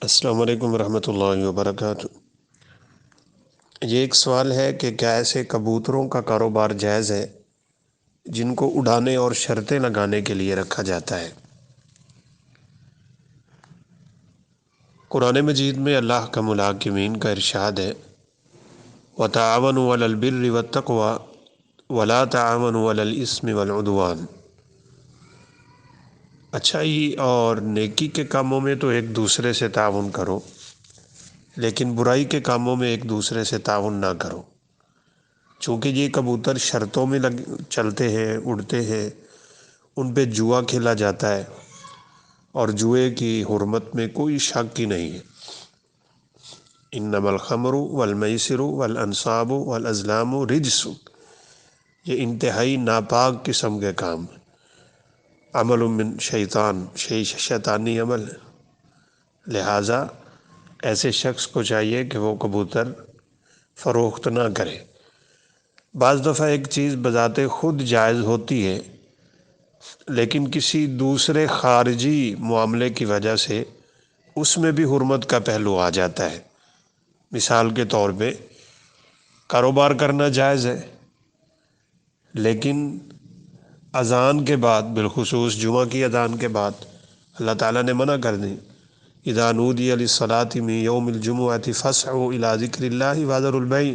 السلام علیکم ورحمۃ اللہ وبرکاتہ۔ یہ ایک سوال ہے کہ کیا ایسے کبوتروں کا کاروبار جائز ہے جن کو اڑانے اور شرطیں لگانے کے لیے رکھا جاتا ہے؟ قرآن مجید میں اللہ کا ملاقمین کا ارشاد ہے، وَتَعَاوَنُوا عَلَى الْبِرِّ وَالتَّقْوَى وَلَا تَعَاوَنُوا عَلَى الْإِثْمِ وَالْعُدْوَانِ۔ اچھائی اور نیکی کے کاموں میں تو ایک دوسرے سے تعاون کرو، لیکن برائی کے کاموں میں ایک دوسرے سے تعاون نہ کرو، چونکہ یہ کبوتر شرطوں میں چلتے ہیں، اڑتے ہیں، ان پہ جوا کھیلا جاتا ہے، اور جوئے کی حرمت میں کوئی شک ہی نہیں ہے۔ انما الخمر والمیسر والانصاب والازلام رجس، یہ انتہائی ناپاک قسم کے کام، عمل من شیطان، شیطانی عمل ہے۔ لہٰذا ایسے شخص کو چاہیے کہ وہ کبوتر فروخت نہ کرے۔ بعض دفعہ ایک چیز بذات خود جائز ہوتی ہے، لیکن کسی دوسرے خارجی معاملے کی وجہ سے اس میں بھی حرمت کا پہلو آ جاتا ہے۔ مثال کے طور پہ کاروبار کرنا جائز ہے، لیکن اذان کے بعد، بالخصوص جمعہ کی اذان کے بعد اللہ تعالیٰ نے منع کر دی، اذا نودی للصلاۃ من یوم الجمعۃ فاسعوا الی ذکر اللہ وذروا البیع،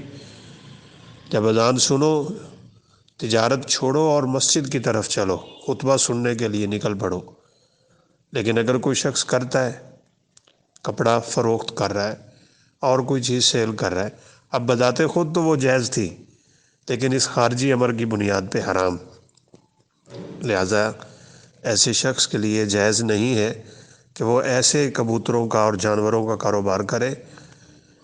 جب اذان سنو تجارت چھوڑو اور مسجد کی طرف چلو، خطبہ سننے کے لیے نکل پڑو۔ لیکن اگر کوئی شخص کرتا ہے، کپڑا فروخت کر رہا ہے اور کوئی چیز سیل کر رہا ہے، اب بذات خود تو وہ جائز تھی، لیکن اس خارجی امر کی بنیاد پہ حرام، لہٰذا ایسے شخص کے لیے جائز نہیں ہے کہ وہ ایسے کبوتروں کا اور جانوروں کا کاروبار کرے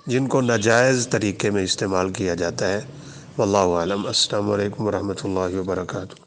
جن کو ناجائز طریقے میں استعمال کیا جاتا ہے۔ واللہ اعلم۔ السلام علیکم ورحمۃ اللہ وبرکاتہ۔